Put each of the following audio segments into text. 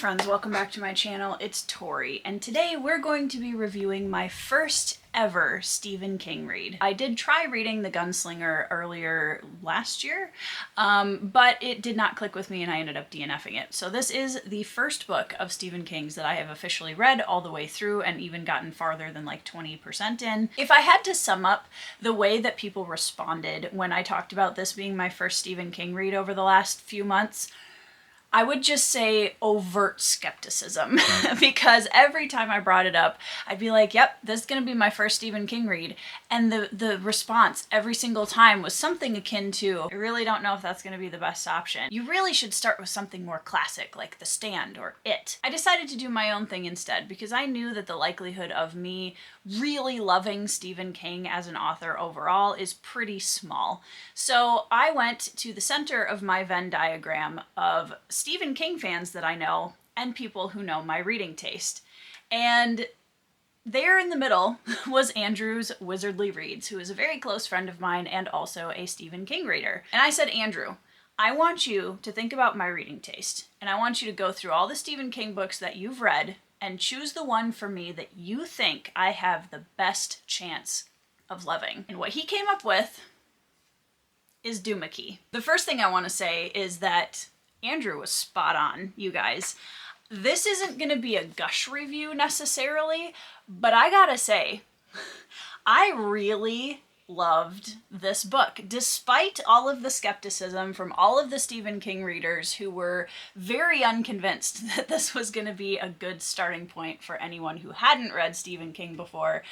friends, welcome back to my channel. It's Tori, and today we're going to be reviewing my first ever Stephen King read. I did try reading The Gunslinger earlier last year, but it did not click with me and I ended up DNFing it. So this is the first book of Stephen King's that I have officially read all the way through and even gotten farther than like 20% in. If I had to sum up the way that people responded when I talked about this being my first Stephen King read over the last few months, I would just say overt skepticism, because every time I brought it up, I'd be like, yep, this is going to be my first Stephen King read. And the response every single time was something akin to, I really don't know if that's going to be the best option. You really should start with something more classic, like The Stand or It. I decided to do my own thing instead, because I knew that the likelihood of me really loving Stephen King as an author overall is pretty small. So I went to the center of my Venn diagram of Stephen King fans that I know and people who know my reading taste. And there in the middle was Andrew's Wizardly Reads, who is a very close friend of mine and also a Stephen King reader. And I said, Andrew, I want you to think about my reading taste, and I want you to go through all the Stephen King books that you've read and choose the one for me that you think I have the best chance of loving. And what he came up with is Duma Key. The first thing I want to say is that Andrew was spot on, you guys. This isn't going to be a gush review necessarily, but I gotta say, I really loved this book, despite all of the skepticism from all of the Stephen King readers who were very unconvinced that this was going to be a good starting point for anyone who hadn't read Stephen King before.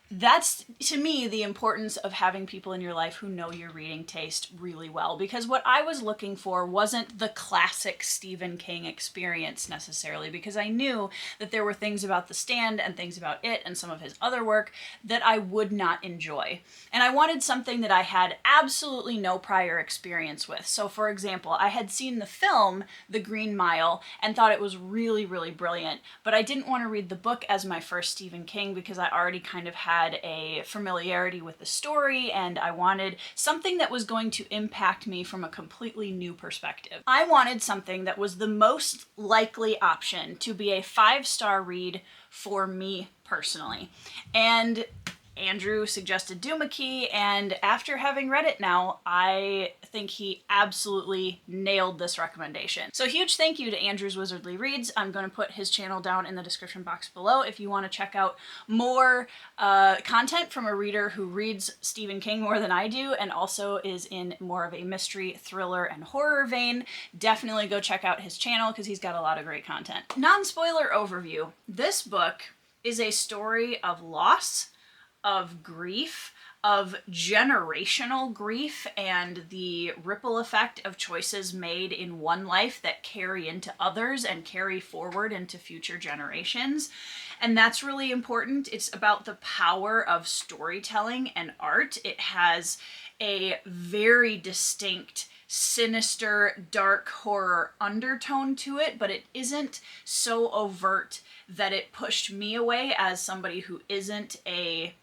That's, to me, the importance of having people in your life who know your reading taste really well, because what I was looking for wasn't the classic Stephen King experience necessarily, because I knew that there were things about The Stand and things about It and some of his other work that I would not enjoy. And I wanted something that I had absolutely no prior experience with. So, for example, I had seen the film The Green Mile and thought it was really, really brilliant, but I didn't want to read the book as my first Stephen King because I already kind of had a familiarity with the story and I wanted something that was going to impact me from a completely new perspective. I wanted something that was the most likely option to be a 5-star read for me personally. And Andrew suggested Duma Key, and after having read it now, I think he absolutely nailed this recommendation. So huge thank you to Andrew's Wizardly Reads. I'm going to put his channel down in the description box below if you want to check out more content from a reader who reads Stephen King more than I do and also is in more of a mystery, thriller, and horror vein. Definitely go check out his channel because he's got a lot of great content. Non-spoiler overview. This book is a story of loss, of grief, of generational grief, and the ripple effect of choices made in one life that carry into others and carry forward into future generations. And that's really important. It's about the power of storytelling and art. It has a very distinct sinister, dark horror undertone to it, but it isn't so overt that it pushed me away as somebody who isn't a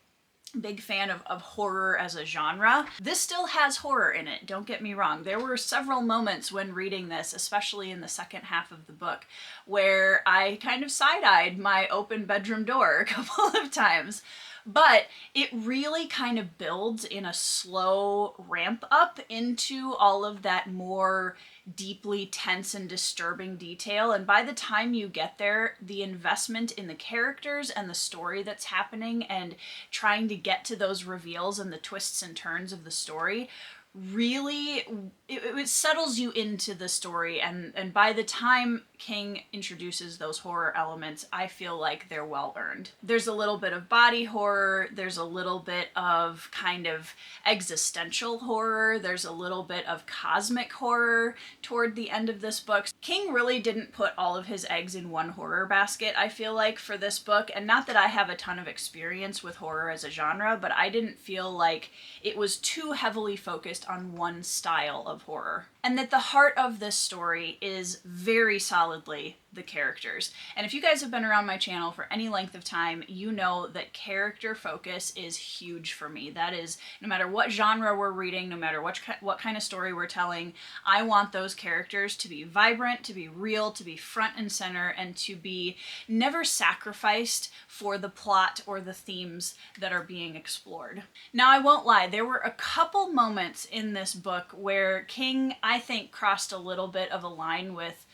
big fan of horror as a genre. This still has horror in it, don't get me wrong. There were several moments when reading this, especially in the second half of the book, where I kind of side-eyed my open bedroom door a couple of times. But it really kind of builds in a slow ramp up into all of that more deeply tense and disturbing detail. And by the time you get there, the investment in the characters and the story that's happening and trying to get to those reveals and the twists and turns of the story really, it settles you into the story, and by the time King introduces those horror elements, I feel like they're well earned. There's a little bit of body horror, there's a little bit of kind of existential horror, there's a little bit of cosmic horror toward the end of this book. King really didn't put all of his eggs in one horror basket, I feel like, for this book, and not that I have a ton of experience with horror as a genre, but I didn't feel like it was too heavily focused on one style of horror. and that the heart of this story is very solidly the characters. And if you guys have been around my channel for any length of time, you know that character focus is huge for me. That is, no matter what genre we're reading, no matter what kind of story we're telling, I want those characters to be vibrant, to be real, to be front and center, and to be never sacrificed for the plot or the themes that are being explored. Now, I won't lie, there were a couple moments in this book where King, I think, crossed a little bit of a line with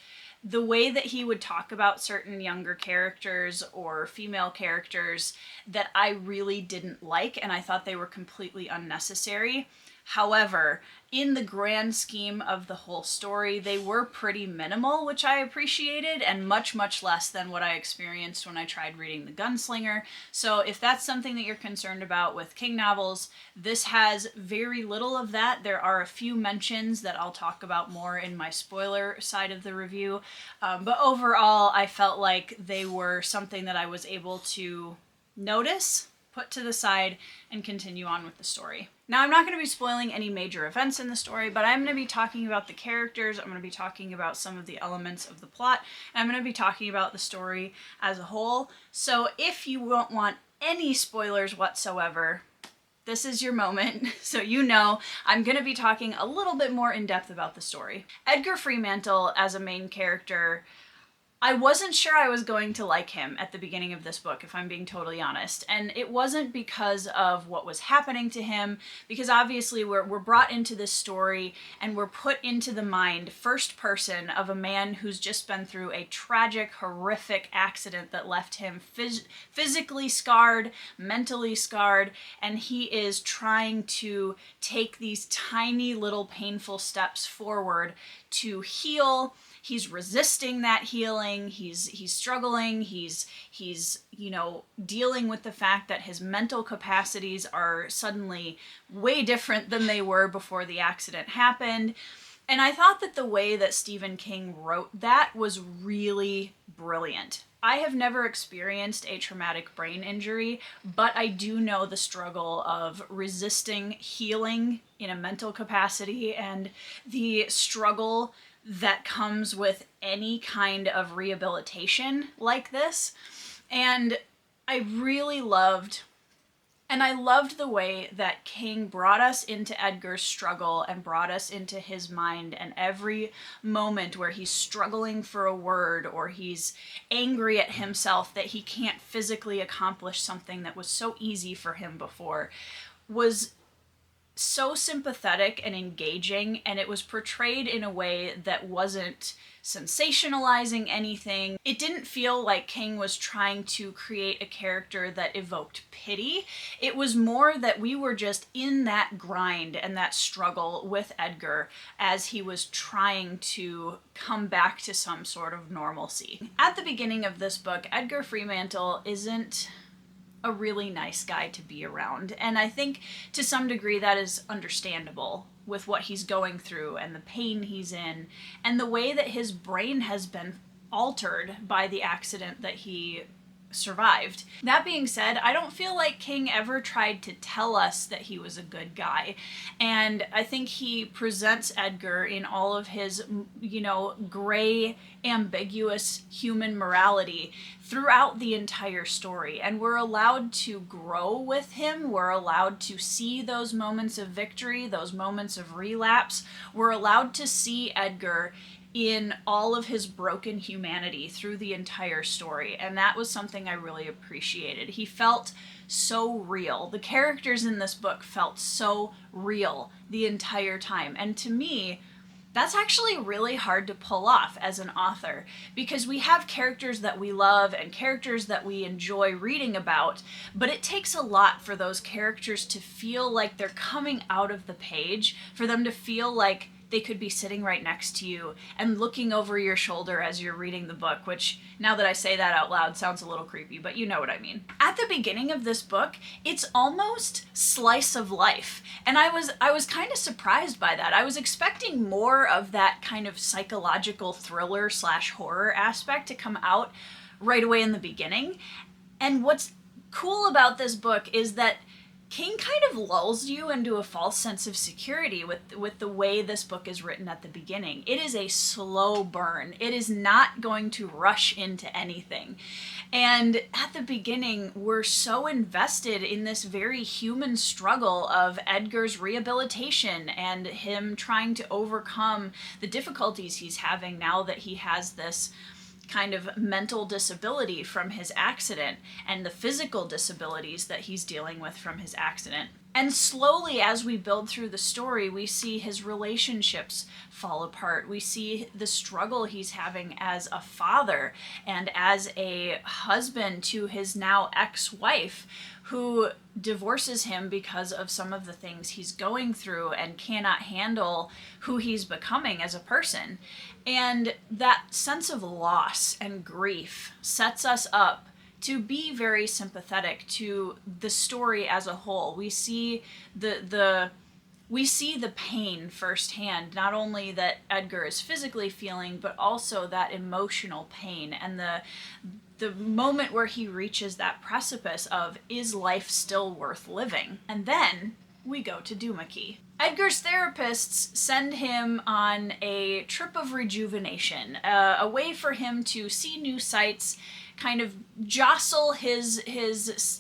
the way that he would talk about certain younger characters or female characters that I really didn't like, and I thought they were completely unnecessary. However, in the grand scheme of the whole story, they were pretty minimal, which I appreciated, and much, much less than what I experienced when I tried reading The Gunslinger. So if that's something that you're concerned about with King novels, this has very little of that. There are a few mentions that I'll talk about more in my spoiler side of the review, but overall, I felt like they were something that I was able to notice, put to the side, and continue on with the story. Now, I'm not going to be spoiling any major events in the story, but I'm going to be talking about the characters, I'm going to be talking about some of the elements of the plot, and I'm going to be talking about the story as a whole. So if you won't want any spoilers whatsoever, this is your moment, so you know I'm going to be talking a little bit more in depth about the story. Edgar Fremantle as a main character, I wasn't sure I was going to like him at the beginning of this book, if I'm being totally honest. And it wasn't because of what was happening to him, because obviously we're brought into this story and we're put into the mind, first person, of a man who's just been through a tragic, horrific accident that left him physically scarred, mentally scarred, and he is trying to take these tiny little painful steps forward to heal. He's resisting that healing, he's struggling, he's dealing with the fact that his mental capacities are suddenly way different than they were before the accident happened. And I thought that the way that Stephen King wrote that was really brilliant. I have never experienced a traumatic brain injury, but I do know the struggle of resisting healing in a mental capacity and the struggle that comes with any kind of rehabilitation like this. And I loved the way that King brought us into Edgar's struggle and brought us into his mind, and every moment where he's struggling for a word or he's angry at himself that he can't physically accomplish something that was so easy for him before was so sympathetic and engaging, and it was portrayed in a way that wasn't sensationalizing anything. It didn't feel like King was trying to create a character that evoked pity. It was more that we were just in that grind and that struggle with Edgar as he was trying to come back to some sort of normalcy. At the beginning of this book, Edgar Fremantle isn't a really nice guy to be around. And I think to some degree that is understandable with what he's going through and the pain he's in and the way that his brain has been altered by the accident that he survived. That being said, I don't feel like King ever tried to tell us that he was a good guy. And I think he presents Edgar in all of his, gray, ambiguous human morality throughout the entire story. And we're allowed to grow with him. We're allowed to see those moments of victory, those moments of relapse. We're allowed to see Edgar in all of his broken humanity through the entire story, and that was something I really appreciated. He felt so real. The characters in this book felt so real the entire time, and to me, that's actually really hard to pull off as an author, because we have characters that we love and characters that we enjoy reading about, but it takes a lot for those characters to feel like they're coming out of the page, for them to feel like they could be sitting right next to you and looking over your shoulder as you're reading the book, which, now that I say that out loud, sounds a little creepy, but you know what I mean. At the beginning of this book, it's almost slice of life, and I was kind of surprised by that. I was expecting more of that kind of psychological thriller / horror aspect to come out right away in the beginning, and what's cool about this book is that King kind of lulls you into a false sense of security with the way this book is written at the beginning. It is a slow burn. It is not going to rush into anything. And at the beginning, we're so invested in this very human struggle of Edgar's rehabilitation and him trying to overcome the difficulties he's having now that he has this kind of mental disability from his accident and the physical disabilities that he's dealing with from his accident. And slowly, as we build through the story, we see his relationships fall apart. We see the struggle he's having as a father and as a husband to his now ex-wife, who divorces him because of some of the things he's going through and cannot handle who he's becoming as a person. And that sense of loss and grief sets us up to be very sympathetic to the story as a whole. We see the pain firsthand, not only that Edgar is physically feeling, but also that emotional pain and the moment where he reaches that precipice of, is life still worth living? And then we go to Duma Key. Edgar's therapists send him on a trip of rejuvenation, a way for him to see new sights, kind of jostle his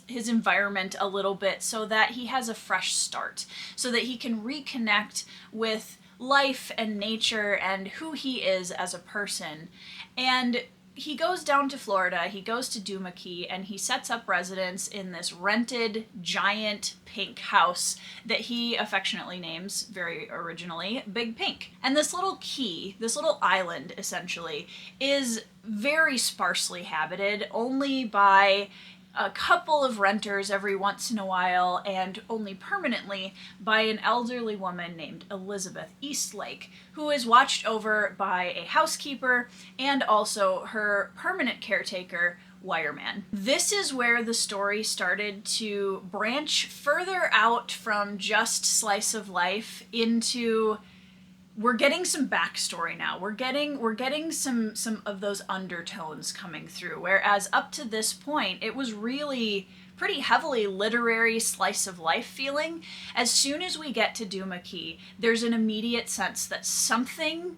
environment a little bit so that he has a fresh start, so that he can reconnect with life and nature and who he is as a person. And he goes down to Florida, he goes to Duma Key, and he sets up residence in this rented giant pink house that he affectionately names, very originally, Big Pink. And this little key, this little island essentially, is very sparsely habited, only by a couple of renters every once in a while, and only permanently by an elderly woman named Elizabeth Eastlake, who is watched over by a housekeeper and also her permanent caretaker, Wireman. This is where the story started to branch further out from just slice of life into, we're getting some backstory now. We're getting some of those undertones coming through. Whereas up to this point, it was really pretty heavily literary slice of life feeling. As soon as we get to Duma Key, there's an immediate sense that something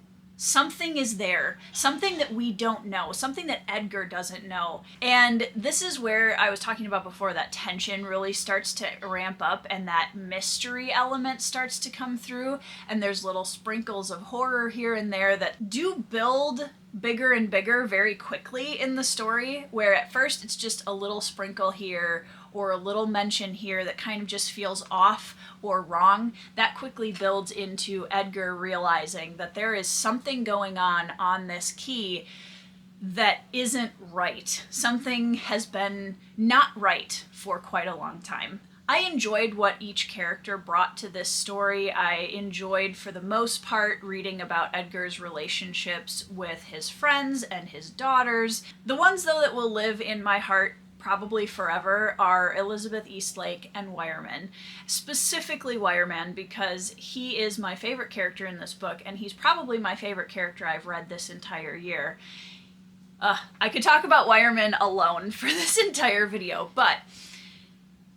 is there, something that we don't know, something that Edgar doesn't know. And this is where I was talking about before, that tension really starts to ramp up and that mystery element starts to come through, and there's little sprinkles of horror here and there that do build bigger and bigger very quickly in the story, where at first it's just a little sprinkle here or a little mention here that kind of just feels off or wrong. That quickly builds into Edgar realizing that there is something going on this key that isn't right. Something has been not right for quite a long time. I enjoyed what each character brought to this story. I enjoyed, for the most part, reading about Edgar's relationships with his friends and his daughters. The ones, though, that will live in my heart probably forever are Elizabeth Eastlake and Wireman. Specifically Wireman, because he is my favorite character in this book, and he's probably my favorite character I've read this entire year. I could talk about Wireman alone for this entire video, but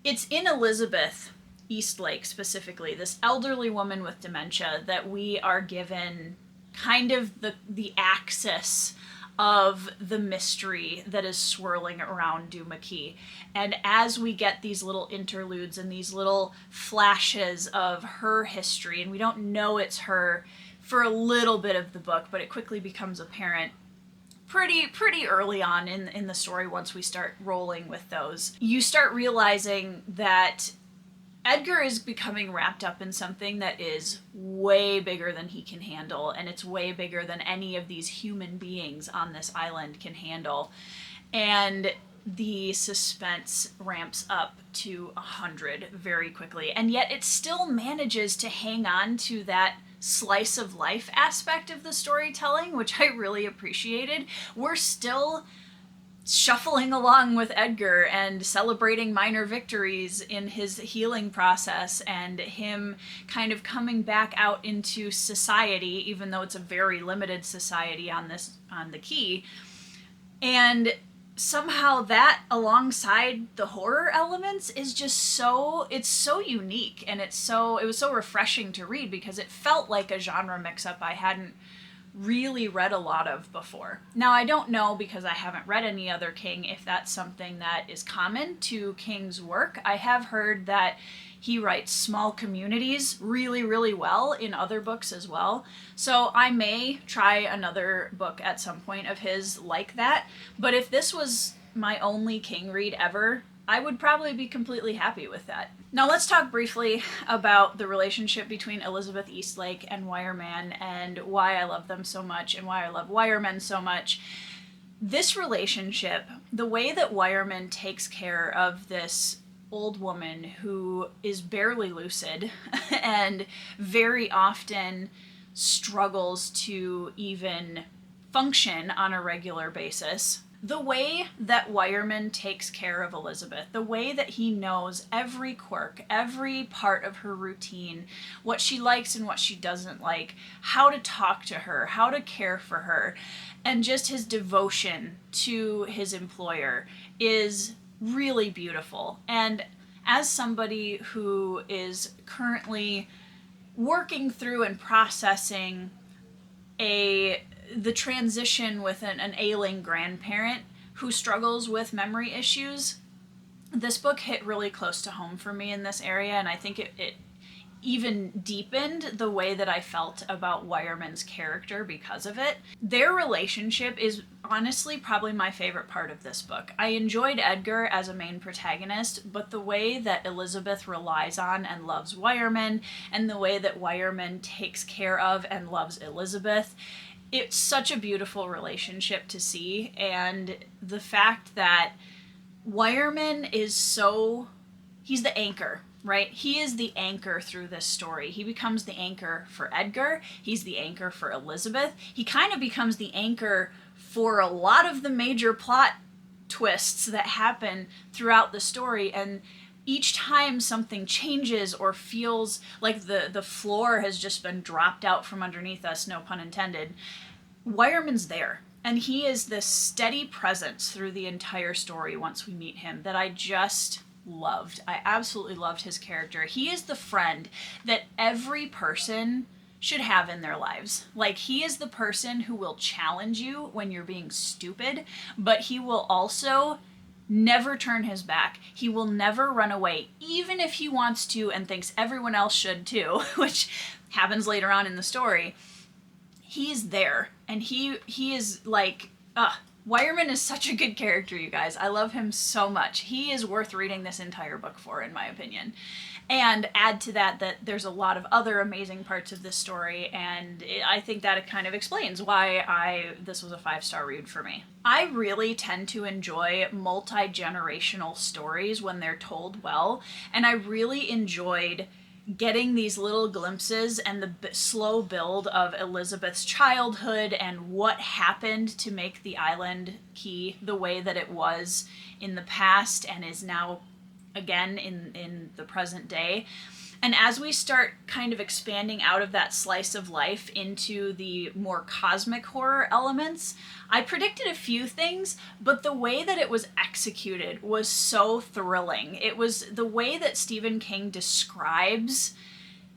it's in Elizabeth Eastlake specifically, this elderly woman with dementia, that we are given kind of the axis of the mystery that is swirling around Duma Key. And as we get these little interludes and these little flashes of her history, and we don't know it's her for a little bit of the book, but it quickly becomes apparent pretty early on in the story once we start rolling with those. You start realizing that Edgar is becoming wrapped up in something that is way bigger than he can handle, and it's way bigger than any of these human beings on this island can handle. And the suspense ramps up to 100 very quickly, and yet it still manages to hang on to that slice of life aspect of the storytelling, which I really appreciated. We're still shuffling along with Edgar and celebrating minor victories in his healing process and him kind of coming back out into society, even though it's a very limited society on the key. And somehow that alongside the horror elements is just it's so unique, and it was so refreshing to read because it felt like a genre mix-up I hadn't really read a lot of before. Now, I don't know, because I haven't read any other King, if that's something that is common to King's work. I have heard that he writes small communities really, really well in other books as well. So I may try another book at some point of his like that. But if this was my only King read ever, I would probably be completely happy with that. Now let's talk briefly about the relationship between Elizabeth Eastlake and Wireman and why I love them so much and why I love Wireman so much. This relationship, the way that Wireman takes care of this old woman who is barely lucid and very often struggles to even function on a regular basis. The way that Wireman takes care of Elizabeth, the way that he knows every quirk, every part of her routine, what she likes and what she doesn't like, how to talk to her, how to care for her, and just his devotion to his employer is really beautiful. And as somebody who is currently working through and processing the transition with an ailing grandparent who struggles with memory issues, this book hit really close to home for me in this area, and I think it even deepened the way that I felt about Wireman's character because of it. Their relationship is honestly probably my favorite part of this book. I enjoyed Edgar as a main protagonist, but the way that Elizabeth relies on and loves Wireman, and the way that Wireman takes care of and loves Elizabeth, it's such a beautiful relationship to see. And the fact that Wireman he's the anchor, right? He is the anchor through this story. He becomes the anchor for Edgar. He's the anchor for Elizabeth. He kind of becomes the anchor for a lot of the major plot twists that happen throughout the story. And each time something changes or feels like the floor has just been dropped out from underneath us, no pun intended, Wireman's there. And he is this steady presence through the entire story once we meet him that I just loved. I absolutely loved his character. He is the friend that every person should have in their lives. Like, he is the person who will challenge you when you're being stupid, but he will also never turn his back. He will never run away, even if he wants to and thinks everyone else should too, which happens later on in the story. He's there, and he is like, Wireman is such a good character, you guys. I love him so much. He is worth reading this entire book for, in my opinion. And add to that there's a lot of other amazing parts of this story, and I think that it kind of explains why this was a 5-star read for me. I really tend to enjoy multi-generational stories when they're told well, and I really enjoyed getting these little glimpses and the slow build of Elizabeth's childhood and what happened to make the island key the way that it was in the past and is now again in the present day. And as we start kind of expanding out of that slice of life into the more cosmic horror elements, I predicted a few things, but the way that it was executed was so thrilling. It was the way that Stephen King describes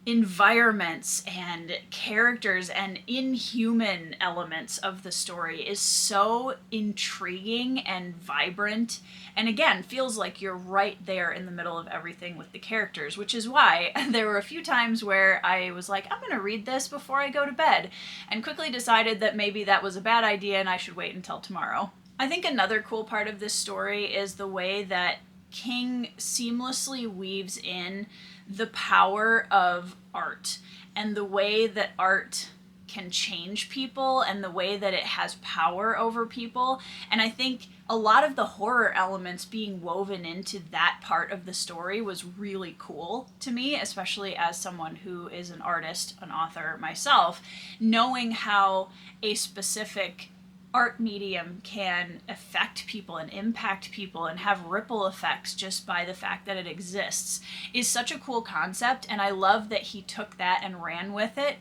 environments and characters and inhuman elements of the story is so intriguing and vibrant, and again feels like you're right there in the middle of everything with the characters, which is why there were a few times where I was like, I'm gonna read this before I go to bed, and quickly decided that maybe that was a bad idea and I should wait until tomorrow. I think another cool part of this story is the way that King seamlessly weaves in the power of art and the way that art can change people and the way that it has power over people. And I think a lot of the horror elements being woven into that part of the story was really cool to me, especially as someone who is an artist, an author myself, knowing how a specific art medium can affect people and impact people and have ripple effects just by the fact that it exists is such a cool concept. And I love that he took that and ran with it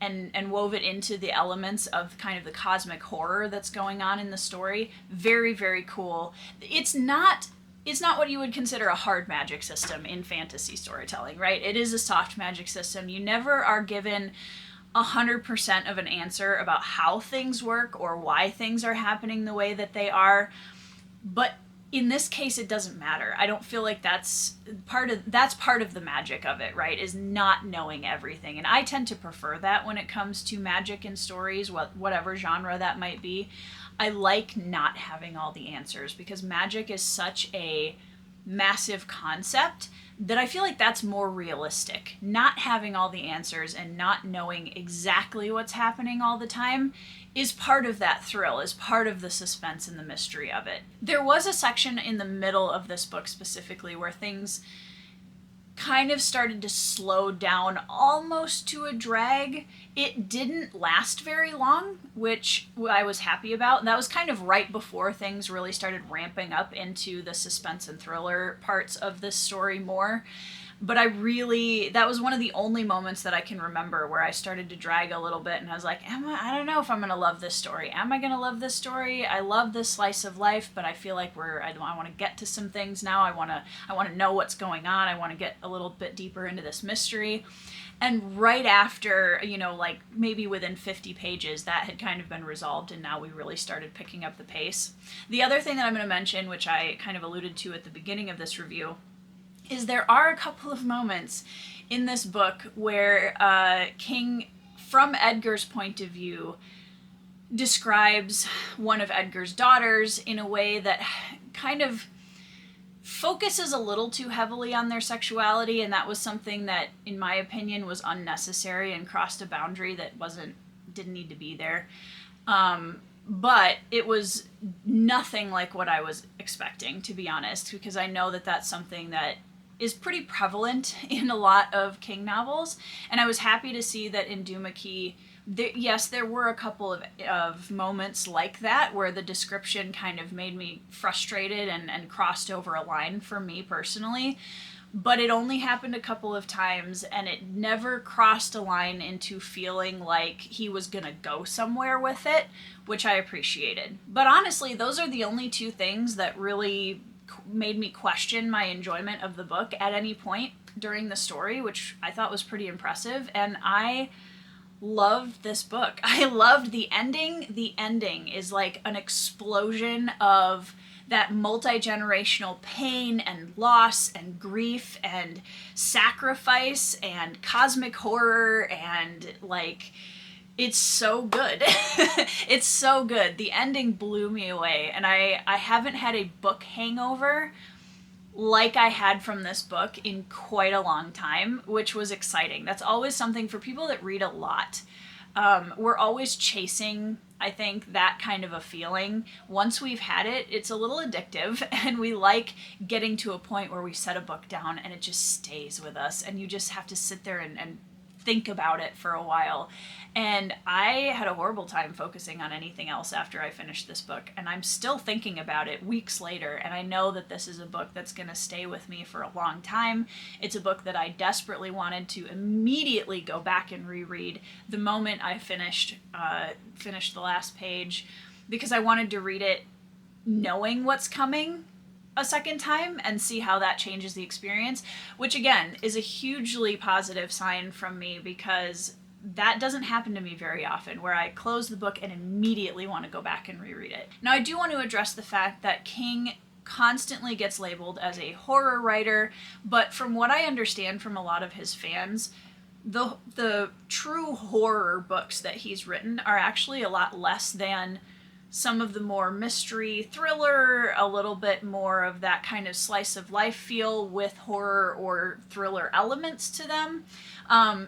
and wove it into the elements of kind of the cosmic horror that's going on in the story. Very, very cool. It's not what you would consider a hard magic system in fantasy storytelling, right? It is a soft magic system. You never are given 100% of an answer about how things work or why things are happening the way that they are. But in this case, it doesn't matter. I don't feel like that's part of the magic of it, right? Is not knowing everything. And I tend to prefer that when it comes to magic in stories, whatever genre that might be. I like not having all the answers because magic is such a massive concept that I feel like that's more realistic. Not having all the answers and not knowing exactly what's happening all the time is part of that thrill, is part of the suspense and the mystery of it. There was a section in the middle of this book specifically where things kind of started to slow down almost to a drag. It didn't last very long, which I was happy about. That was kind of right before things really started ramping up into the suspense and thriller parts of this story more. But that was one of the only moments that I can remember where I started to drag a little bit and I was like, I don't know if I'm going to love this story. Am I going to love this story? I love this slice of life, but I feel like I want to get to some things now. I want to know what's going on. I want to get a little bit deeper into this mystery. And right after, like maybe within 50 pages, that had kind of been resolved and now we really started picking up the pace. The other thing that I'm going to mention, which I kind of alluded to at the beginning of this review, is there are a couple of moments in this book where King, from Edgar's point of view, describes one of Edgar's daughters in a way that kind of focuses a little too heavily on their sexuality, and that was something that, in my opinion, was unnecessary and crossed a boundary that didn't need to be there. But it was nothing like what I was expecting, to be honest, because I know that that's something that is pretty prevalent in a lot of King novels, and I was happy to see that in Duma Key, there were a couple of moments like that where the description kind of made me frustrated and crossed over a line for me personally, but it only happened a couple of times, and it never crossed a line into feeling like he was gonna go somewhere with it, which I appreciated. But honestly, those are the only two things that really made me question my enjoyment of the book at any point during the story, which I thought was pretty impressive. And I loved this book. I loved the ending. The ending is like an explosion of that multi-generational pain and loss and grief and sacrifice and cosmic horror, and like, it's so good. It's so good. The ending blew me away, and I haven't had a book hangover like I had from this book in quite a long time, which was exciting. That's always something for people that read a lot. We're always chasing, I think, that kind of a feeling. Once we've had it, it's a little addictive, and we like getting to a point where we set a book down and it just stays with us, and you just have to sit there and think about it for a while. And I had a horrible time focusing on anything else after I finished this book, and I'm still thinking about it weeks later, and I know that this is a book that's going to stay with me for a long time. It's a book that I desperately wanted to immediately go back and reread the moment I finished the last page, because I wanted to read it knowing what's coming a second time and see how that changes the experience, which again is a hugely positive sign from me, because that doesn't happen to me very often, where I close the book and immediately want to go back and reread it. Now, I do want to address the fact that King constantly gets labeled as a horror writer, but from what I understand from a lot of his fans, the true horror books that he's written are actually a lot less than some of the more mystery thriller, a little bit more of that kind of slice of life feel with horror or thriller elements to them.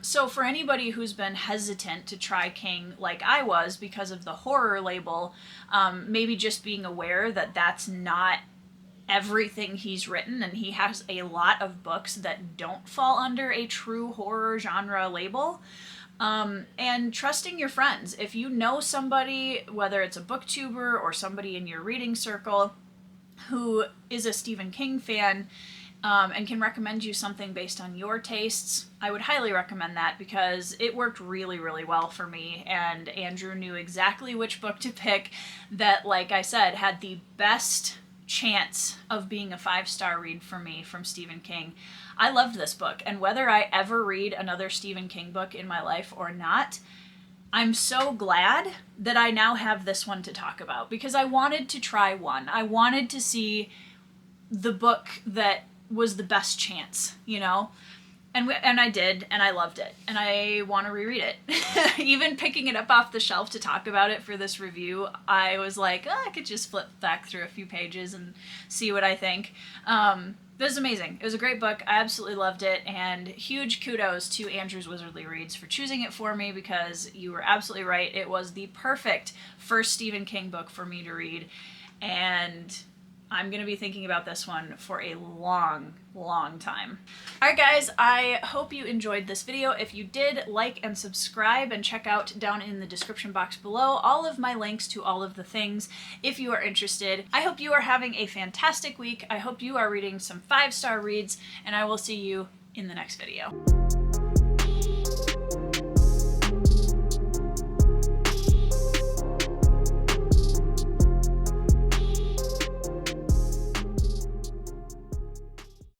So for anybody who's been hesitant to try King like I was because of the horror label, maybe just being aware that that's not everything he's written, and he has a lot of books that don't fall under a true horror genre label. And trusting your friends. If you know somebody, whether it's a booktuber or somebody in your reading circle who is a Stephen King fan, and can recommend you something based on your tastes, I would highly recommend that because it worked really, really well for me, and Andrew knew exactly which book to pick that, like I said, had the best chance of being a 5-star read for me from Stephen King. I loved this book, and whether I ever read another Stephen King book in my life or not, I'm so glad that I now have this one to talk about because I wanted to try one. I wanted to see the book that was the best chance, you know? And I did, and I loved it, and I want to reread it. Even picking it up off the shelf to talk about it for this review, I was like, oh, I could just flip back through a few pages and see what I think. It was amazing. It was a great book. I absolutely loved it, and huge kudos to Andrew's Wizardly Reads for choosing it for me because you were absolutely right. It was the perfect first Stephen King book for me to read, and I'm going to be thinking about this one for a long, long time. Alright guys, I hope you enjoyed this video. If you did, like and subscribe and check out down in the description box below all of my links to all of the things if you are interested. I hope you are having a fantastic week. I hope you are reading some 5-star reads, and I will see you in the next video.